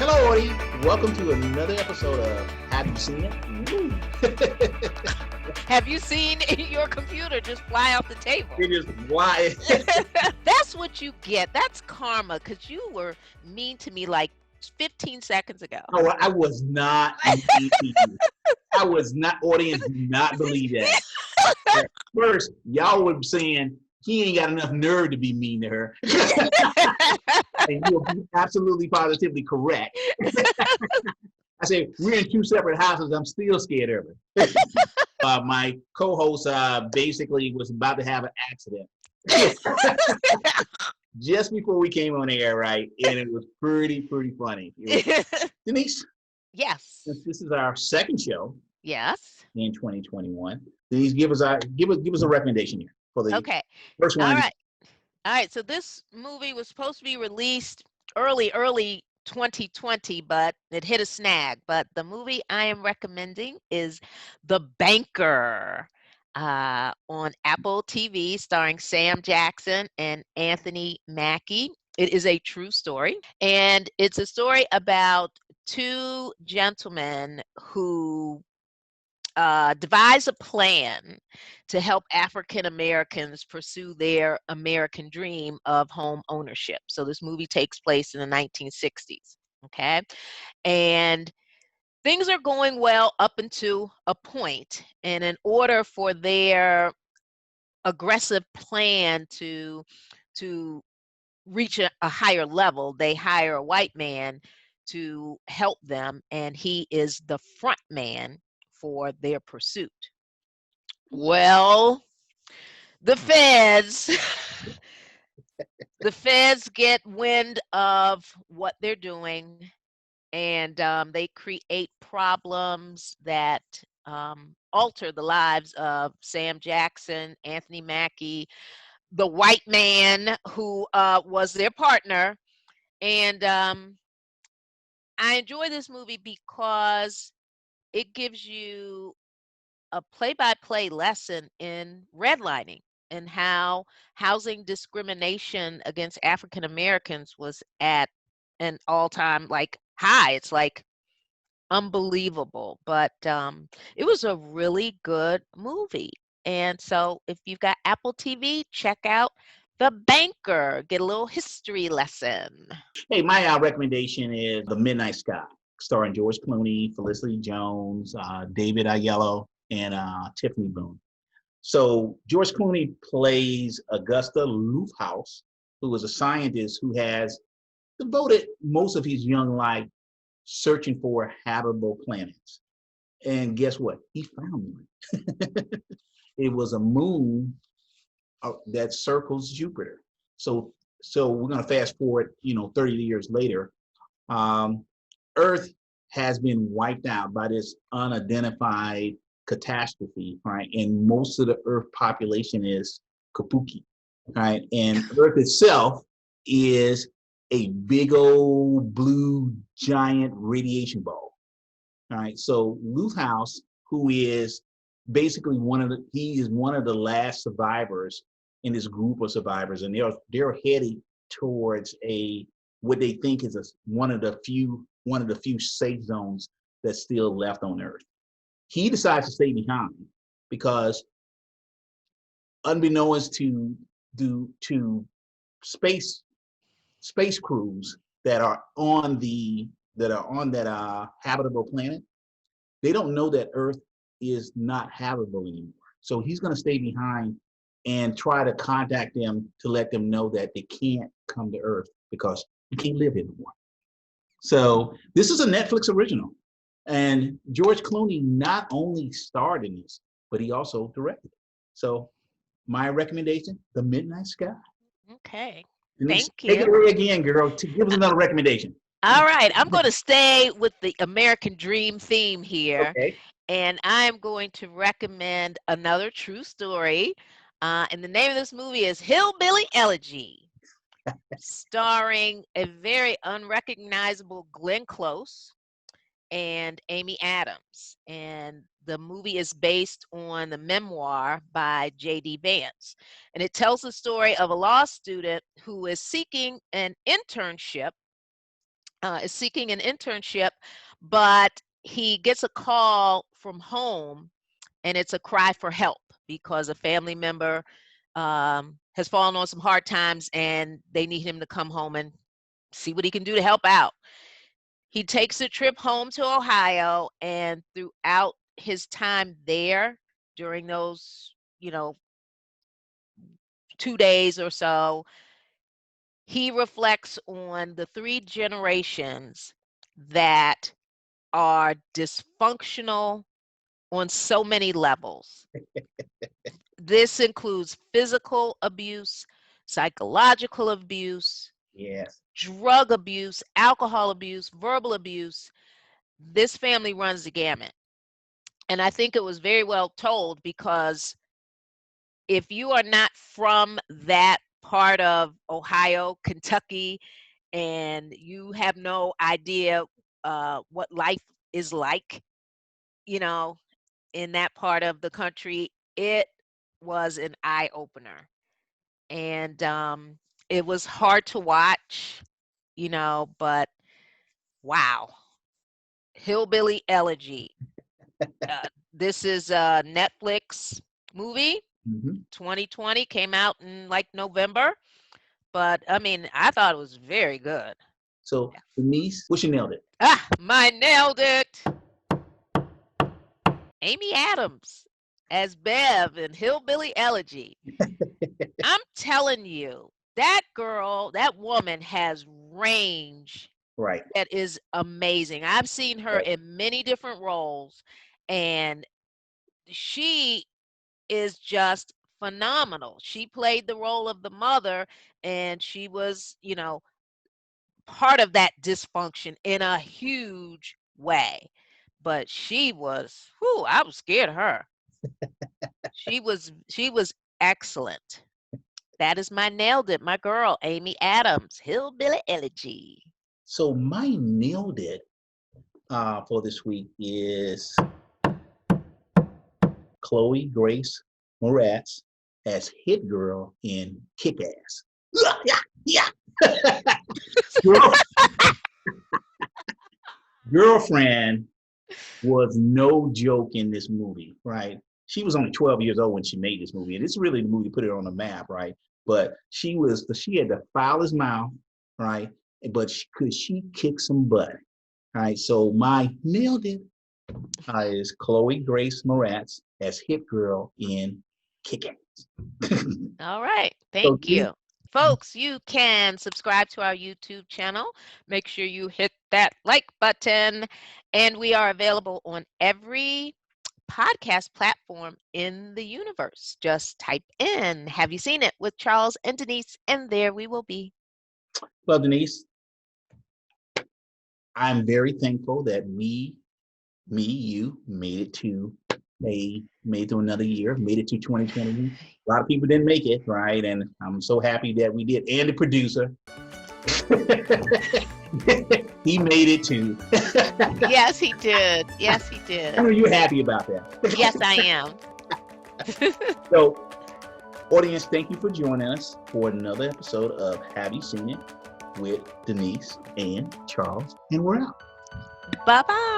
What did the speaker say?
Hello, Odie. Welcome to another episode of Have You Seen It? Woo. Have you seen your computer just fly off the table? It is why. That's what you get. That's karma, because you were mean to me like 15 seconds ago. Oh, I was not mean to you. I was not. Audience, do not believe that. At first, y'all were saying he ain't got enough nerve to be mean to her, and you'll be absolutely positively correct. I say we're in two separate houses. I'm still scared of her. My co-host basically was about to have an accident just before we came on air, right? And it was pretty funny. Denise, Yes. since this is our second show Yes. in 2021, Denise, give us a recommendation here for the Okay. first one. All right. All right. So this movie was supposed to be released early 2020, but it hit a snag. But the movie I am recommending is The Banker on Apple TV, starring Sam Jackson and Anthony Mackie. It is a true story, and it's a story about two gentlemen who devise a plan to help African Americans pursue their American dream of home ownership. So this movie takes place in the 1960s. Okay. And things are going well up until a point. And in order for their aggressive plan to reach a higher level, they hire a white man to help them, and he is the front man for their pursuit. Well, the feds the feds get wind of what they're doing, and they create problems that alter the lives of Sam Jackson, Anthony Mackie, the white man who was their partner. And I enjoy this movie because it gives you a play-by-play lesson in redlining and how housing discrimination against African Americans was at an all-time like high. It's like unbelievable, but it was a really good movie. And so if you've got Apple TV, check out The Banker, get a little history lesson. Hey, my recommendation is The Midnight Sky, starring George Clooney, Felicity Jones, David Aiello, and Tiffany Boone. So George Clooney plays Augusta Loofhouse, who is a scientist who has devoted most of his young life searching for habitable planets. And guess what? He found one. It was a moon that circles Jupiter. So we're going to fast forward, 30 years later. Earth has been wiped out by this unidentified catastrophe, right? And most of the Earth population is Kapuki, right? And Earth itself is a big old blue giant radiation ball, all right? So Luthhouse, who is basically he is one of the last survivors in this group of survivors, and they're heading towards what they think is one of the few safe zones that's still left on Earth. He decides to stay behind because, unbeknownst to space crews that are on that habitable planet, they don't know that Earth is not habitable anymore. So he's going to stay behind and try to contact them to let them know that they can't come to Earth because you can't live here anymore. So this is a Netflix original. And George Clooney not only starred in this, but he also directed it. So my recommendation, The Midnight Sky. Okay. Denise, Thank take it you. away again, girl. To give us another recommendation. All right. I'm going to stay with the American Dream theme here. Okay. And I'm going to recommend another true story. And the name of this movie is Hillbilly Elegy, starring a very unrecognizable Glenn Close and Amy Adams. And the movie is based on the memoir by J.D. Vance. And it tells the story of a law student who is seeking an internship is seeking an internship, but he gets a call from home, and it's a cry for help because a family member has fallen on some hard times, and they need him to come home and see what he can do to help out. He takes a trip home to Ohio, and throughout his time there, during those, 2 days or so, he reflects on the three generations that are dysfunctional on so many levels. This includes physical abuse, psychological abuse, Yes. drug abuse, alcohol abuse, verbal abuse. This family runs the gamut. And I think it was very well told, because if you are not from that part of Ohio, Kentucky, and you have no idea what life is like, you know, in that part of the country, it was an eye opener. And it was hard to watch, but wow. Hillbilly Elegy. This is a Netflix movie. Hmm. 2020, came out in like November. But I mean, I thought it was very good. So, Denise, what you nailed it? My nailed it. Amy Adams as Bev in Hillbilly Elegy. I'm telling you, that girl, that woman has range Right. that is amazing. I've seen her Right. in many different roles, and she is just phenomenal. She played the role of the mother, and she was, part of that dysfunction in a huge way. But she was, whew, I was scared of her. She was excellent. That is my nailed it, my girl, Amy Adams, Hillbilly Elegy. So my nailed it for this week is Chloe Grace Moretz as Hit Girl in Kick Ass. Yeah, yeah. Girl, girlfriend was no joke in this movie, right? She was only 12 years old when she made this movie. And it's really the movie to put it on the map, right? But she had the foulest mouth, right? But could she kick some butt? All right. So my nailed it is Chloe Grace Moretz as Hit Girl in Kick Ass. All right. So Thank you. Folks, you can subscribe to our YouTube channel. Make sure you hit that like button. And we are available on every podcast platform in the universe. Just type in Have You Seen It with Charles and Denise, and there we will be. well, Denise, I'm very thankful that you made it to another year, made it to 2020. A lot of people didn't make it, right? And I'm so happy that we did. And the producer, he made it too. Yes, he did. Yes, he I know did. you're happy about that. Yes, I am. So, audience, thank you for joining us for another episode of Have You Seen It with Denise and Charles, and we're out. Bye-bye.